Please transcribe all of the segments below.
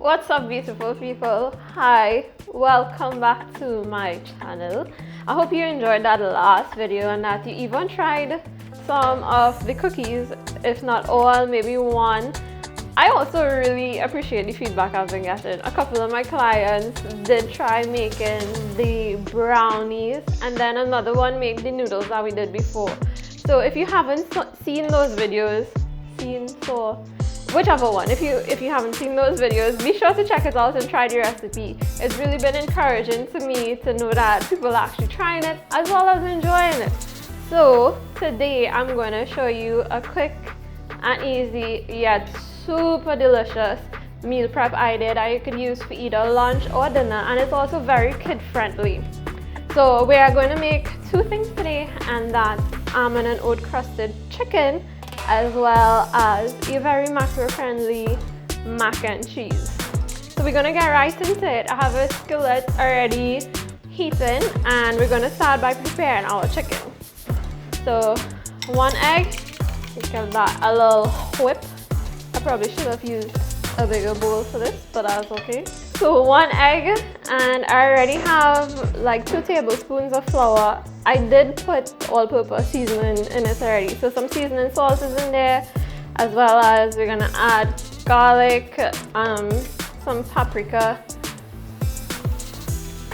What's up, beautiful people? Hi, welcome back to my channel. I hope you enjoyed that last video and that you even tried some of the cookies, if not all, maybe one. I also really appreciate the feedback I've been getting. A couple of my clients did try making the brownies, and then another one made the noodles that we did before. So if you haven't seen those videos, whichever one, if you haven't seen those videos, be sure to check it out and try the recipe. It's really been encouraging to me to know that people are actually trying it as well as enjoying it. So today I'm going to show you a quick and easy yet super delicious meal prep idea that you could use for either lunch or dinner, and it's also very kid friendly. So we are going to make two things today, and that's almond and oat crusted chicken, as well as a very macro friendly mac and cheese. So we're going to get right into it. I have a skillet already heating, and we're going to start by preparing our chicken. So 1 egg, give that a little whip. I probably should have used a bigger bowl for this, but that's okay. So 1 egg, and I already have like 2 tablespoons of flour. I did put all-purpose seasoning in it already, so some seasoning salt is in there, as well as we're gonna add garlic, some paprika,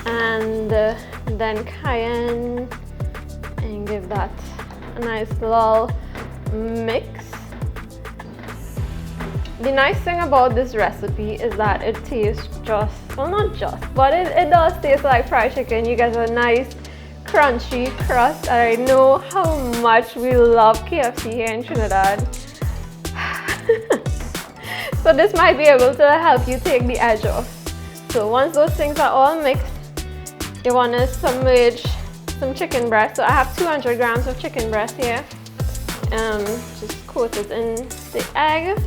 and then cayenne, and give that a nice little mix. The nice thing about this recipe is that it tastes but it does taste like fried chicken. You get a nice crunchy crust, and I know how much we love KFC here in Trinidad. So this might be able to help you take the edge off. So once those things are all mixed, you want to submerge some chicken breast. So I have 200 grams of chicken breast here. Just coat it in the egg.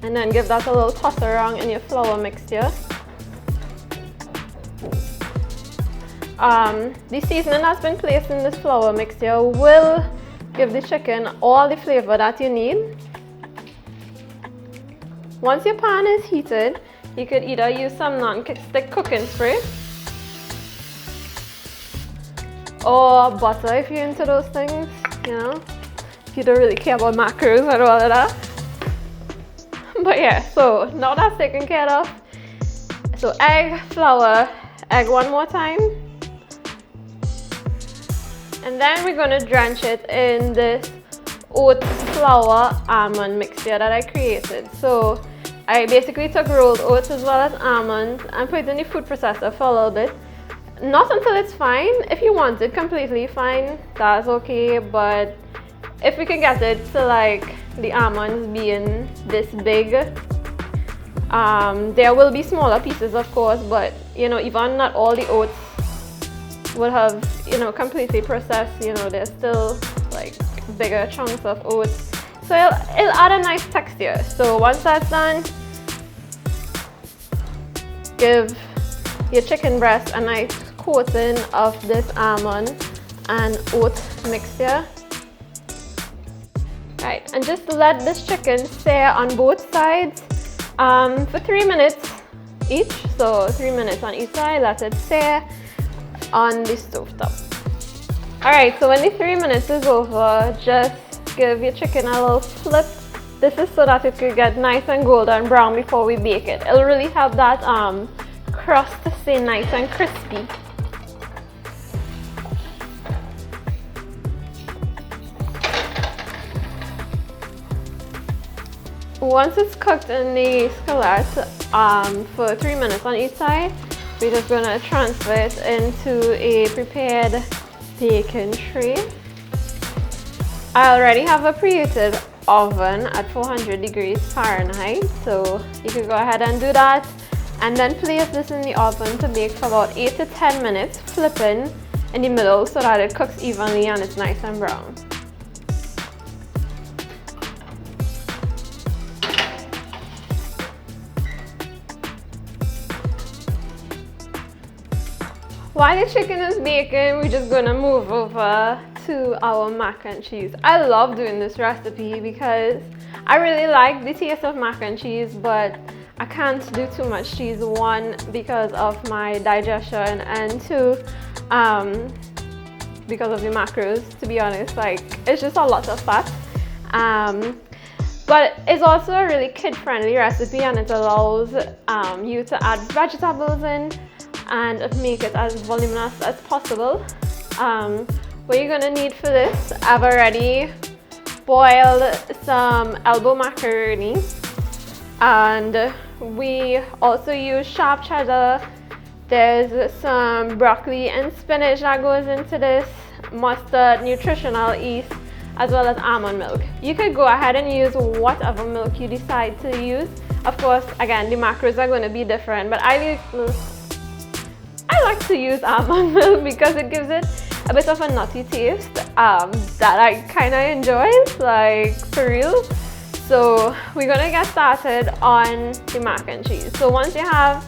And then give that a little toss around in your flour mixture. The seasoning that's been placed in this flour mixture will give the chicken all the flavor that you need. Once your pan is heated, you could either use some non-stick cooking spray or butter if you're into those things, you know, if you don't really care about macros and all of that. But yeah, so now that's taken care of. So egg, flour, egg one more time. And then we're going to drench it in this oat flour almond mixture that I created. So I basically took rolled oats as well as almonds and put it in the food processor for a little bit. Not until it's fine. If you want it completely fine, that's okay. But if we can get it to like the almonds being this big, there will be smaller pieces of course, but you know, even not all the oats will have, you know, completely processed. You know, there's still like bigger chunks of oats, so it'll add a nice texture. So once that's done, give your chicken breast a nice coating of this almond and oat mixture. Right, and just let this chicken sear on both sides for 3 minutes each. So 3 minutes on each side, let it sear on the stove top. Alright, so when the 3 minutes is over, just give your chicken a little flip. This is so that it could get nice and golden brown before we bake it. It'll really help that crust to stay nice and crispy. Once it's cooked in the skillet for 3 minutes on each side, we're just going to transfer it into a prepared baking tray. I already have a preheated oven at 400 degrees Fahrenheit, so you can go ahead and do that, and then place this in the oven to bake for about 8 to 10 minutes, flipping in the middle so that it cooks evenly and it's nice and brown. While the chicken is baking, we're just gonna move over to our mac and cheese. I love doing this recipe because I really like the taste of mac and cheese, but I can't do too much cheese. One, because of my digestion, and two, because of the macros, to be honest. Like, it's just a lot of fat. But it's also a really kid-friendly recipe, and it allows you to add vegetables in and make it as voluminous as possible. What you're gonna need for this, I've already boiled some elbow macaroni, and we also use sharp cheddar. There's some broccoli and spinach that goes into this, mustard, nutritional yeast, as well as almond milk. You could go ahead and use whatever milk you decide to use. Of course, again, the macros are going to be different, but I like to use almond milk because it gives it a bit of a nutty taste that I kind of enjoy, like, for real. So we're gonna get started on the mac and cheese. So once you have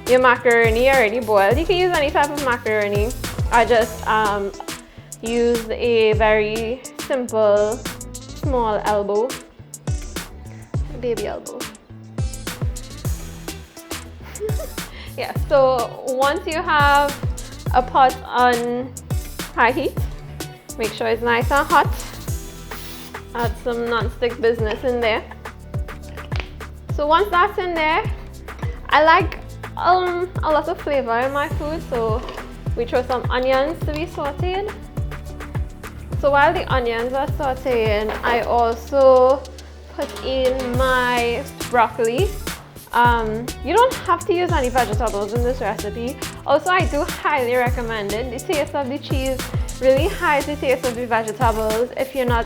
your macaroni already boiled, you can use any type of macaroni. I just used a very simple small elbow, baby elbow. Yeah, so once you have a pot on high heat, make sure it's nice and hot. Add some non-stick business in there. So once that's in there, I like a lot of flavor in my food, so we throw some onions to be sauteed. So while the onions are sauteing, I also put in my broccoli. You don't have to use any vegetables in this recipe. Also, I do highly recommend it. The taste of the cheese really hides the taste of the vegetables if you're not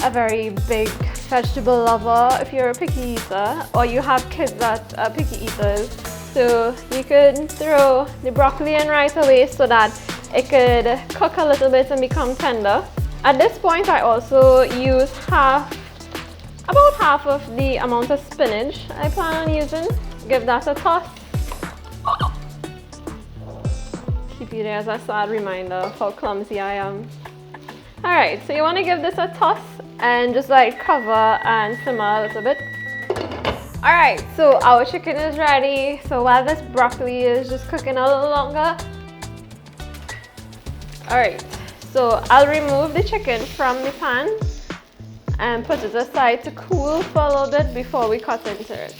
a very big vegetable lover, if you're a picky eater, or you have kids that are picky eaters. So you could throw the broccoli in right away so that it could cook a little bit and become tender. At this point, I also use about half of the amount of spinach I plan on using. Give that a toss. Keep it there as a sad reminder of how clumsy I am. Alright, so you want to give this a toss and just like cover and simmer a little bit. Alright, so our chicken is ready. So while this broccoli is just cooking a little longer. Alright, so I'll remove the chicken from the pan and put it aside to cool for a little bit before we cut into it.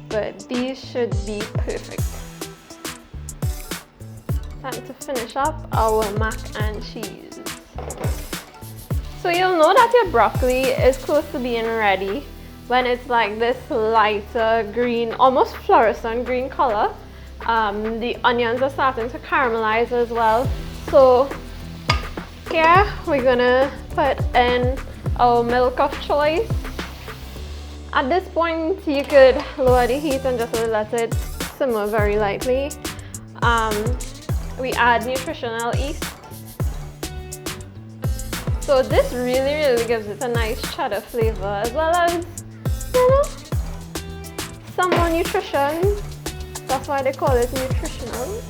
But these should be perfect. Time to finish up our mac and cheese. So you'll know that your broccoli is close to being ready when it's like this lighter green, almost fluorescent green color. The onions are starting to caramelize as well. So here we're gonna put in our milk of choice. At this point, you could lower the heat and just let it simmer very lightly. We add nutritional yeast. So this really gives it a nice cheddar flavor, as well as, you know, some more nutrition. That's why they call it nutritional.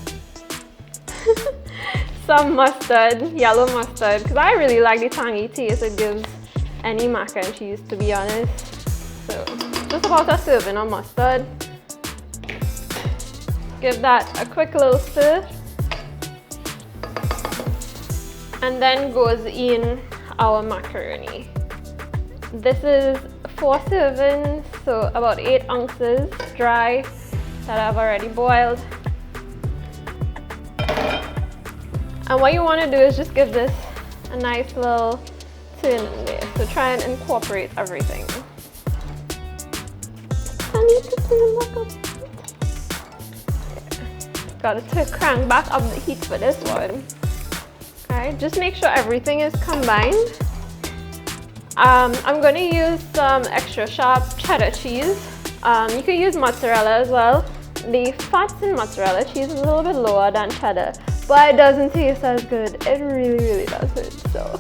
Some mustard, yellow mustard, because I really like the tangy taste it gives any mac and cheese, to be honest. So just about a serving of mustard. Give that a quick little stir. And then goes in our macaroni. This is 4 servings, so about 8 ounces dry that I've already boiled. And what you want to do is just give this a nice little turn in there. So try and incorporate everything. I need to turn back up. Got to crank back up the heat for this one. Okay, just make sure everything is combined. I'm going to use some extra sharp cheddar cheese. You could use mozzarella as well. The fats in mozzarella cheese is a little bit lower than cheddar, but it doesn't taste as good. It really doesn't. So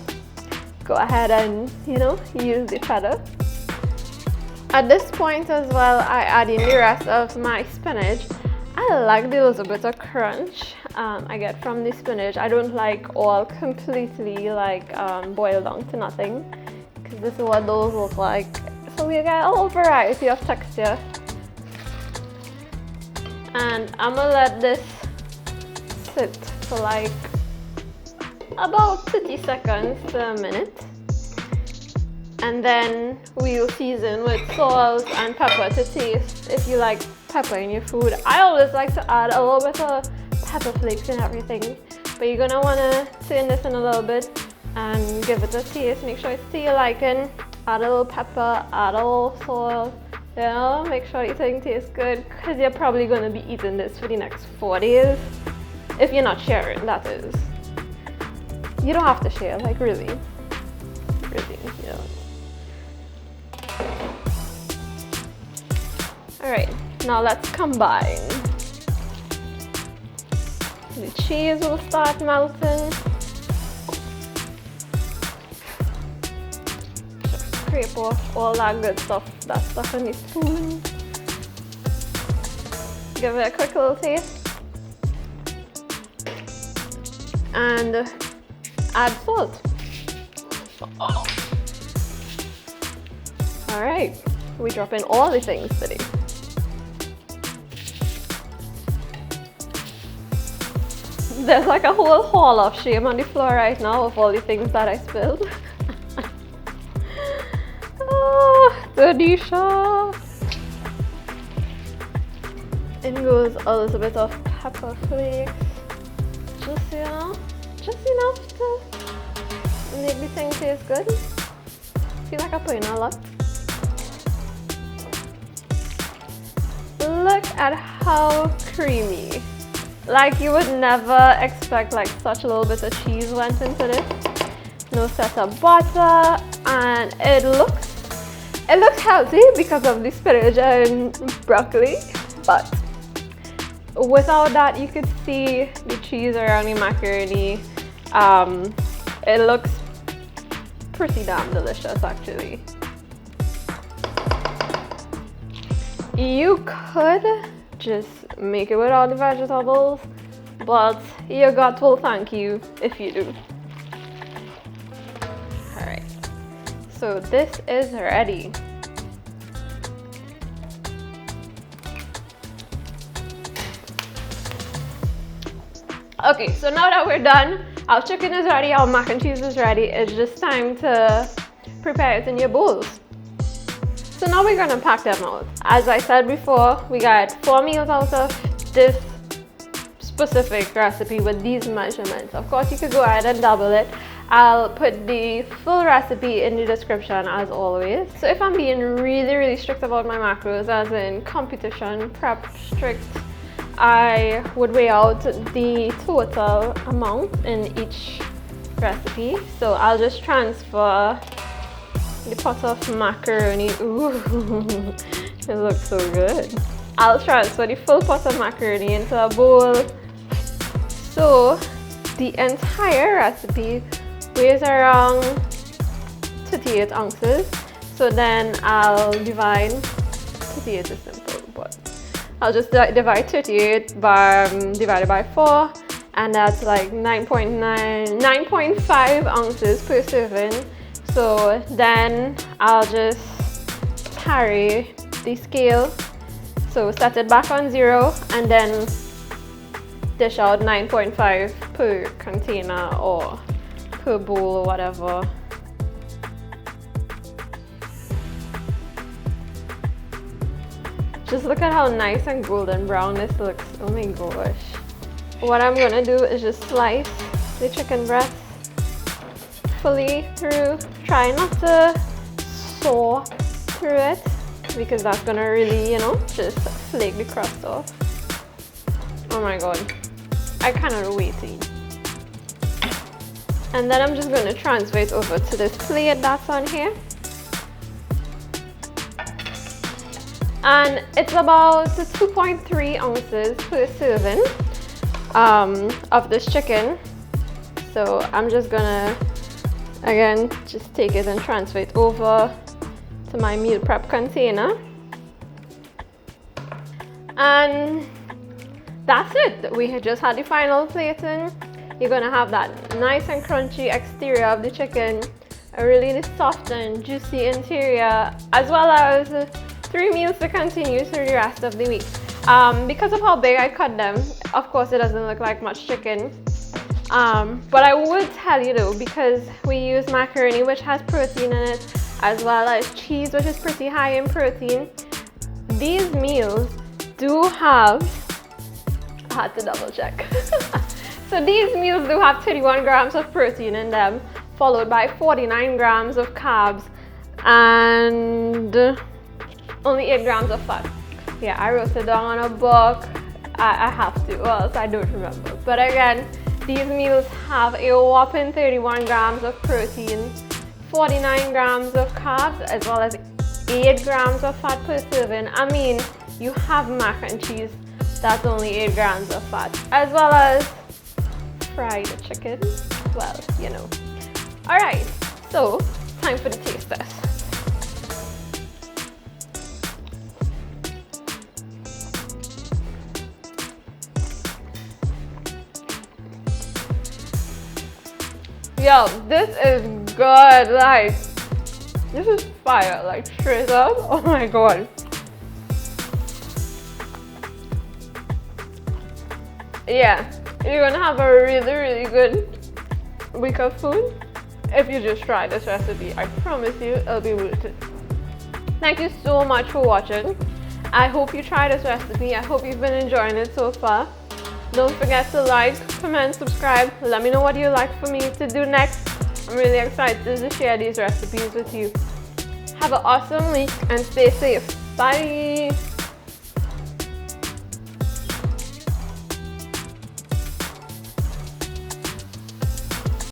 go ahead and, you know, use the cheddar. At this point as well, I add in the rest of my spinach. I like the little bit of crunch I get from the spinach. I don't like all completely like boiled down to nothing, because this is what those look like. So we get a whole variety of texture. And I'm gonna let this sit for like about 30 seconds to a minute. And then we'll season with salt and pepper to taste if you like pepper in your food. I always like to add a little bit of pepper flakes and everything, but you're gonna wanna turn this in a little bit and give it a taste. Make sure it's to your liking. Add a little pepper, add a little salt, you know, make sure everything tastes good, because you're probably gonna be eating this for the next 4 days. If you're not sharing, that is. You don't have to share, like really, you know. Alright, now let's combine. The cheese will start melting. Just scrape off all that good stuff, that stuff in the spoon. Give it a quick little taste. And add salt. Alright, we drop in all the things today. There's like a whole haul of shame on the floor right now of all the things that I spilled. Oh, delicious. In goes a little bit of pepper flakes. Just, you know, just enough to make the thing taste good. Feel like I put in a lot. Look at how creamy. Like you would never expect like such a little bit of cheese went into this. No set of butter, and it looks healthy because of the spinach and broccoli, but without that you could see the cheese around the macaroni. It looks pretty damn delicious actually. You could just make it with all the vegetables, but your gut will thank you if you do. Alright, so this is ready. Okay, so now that we're done, our chicken is ready, our mac and cheese is ready. It's just time to prepare it in your bowls. So now we're gonna pack them out. As I said before, we got 4 meals out of this specific recipe with these measurements. Of course, you could go ahead and double it. I'll put the full recipe in the description as always. So if I'm being really strict about my macros, as in competition prep strict, I would weigh out the total amount in each recipe. So I'll just transfer the pot of macaroni. Ooh, it looks so good. I'll transfer the full pot of macaroni into a bowl. So the entire recipe weighs around 38 ounces. So then I'll divide, 38 is simple, but I'll just divide 38 divided by 4, and that's like 9.5 ounces per serving. So then I'll just carry the scale, so set it back on 0 and then dish out 9.5 per container or per bowl or whatever. Just look at how nice and golden brown this looks. Oh my gosh. What I'm gonna do is just slice the chicken breast fully through. Try not to saw through it, because that's gonna really, you know, just flake the crust off. Oh my god, I cannot wait to eat. And then I'm just gonna transfer it over to this plate that's on here. And it's about 2.3 ounces per serving of this chicken. So I'm just gonna, again, just take it and transfer it over to my meal prep container. And that's it. We just had the final plating. You're gonna have that nice and crunchy exterior of the chicken, a really soft and juicy interior, as well as 3 meals to continue through the rest of the week. Because of how big I cut them, of course it doesn't look like much chicken. But I would tell you though, because we use macaroni, which has protein in it, as well as cheese, which is pretty high in protein, these meals do have, I had to double check. So these meals do have 31 grams of protein in them, followed by 49 grams of carbs and only 8 grams of fat. Yeah, I wrote it down on a book. I have to, or else I don't remember. But again, these meals have a whopping 31 grams of protein, 49 grams of carbs, as well as 8 grams of fat per serving. I mean, you have mac and cheese, that's only 8 grams of fat, as well as fried chicken. Well, you know. Alright, so time for the taste test. Yo, this is good. Like, this is fire. Like, straight up. Oh my god. Yeah, you're gonna have a really good week of food if you just try this recipe. I promise you, it'll be worth it. Thank you so much for watching. I hope you try this recipe. I hope you've been enjoying it so far. Don't forget to like, comment, subscribe. Let me know what you'd like for me to do next. I'm really excited to share these recipes with you. Have an awesome week and stay safe. Bye!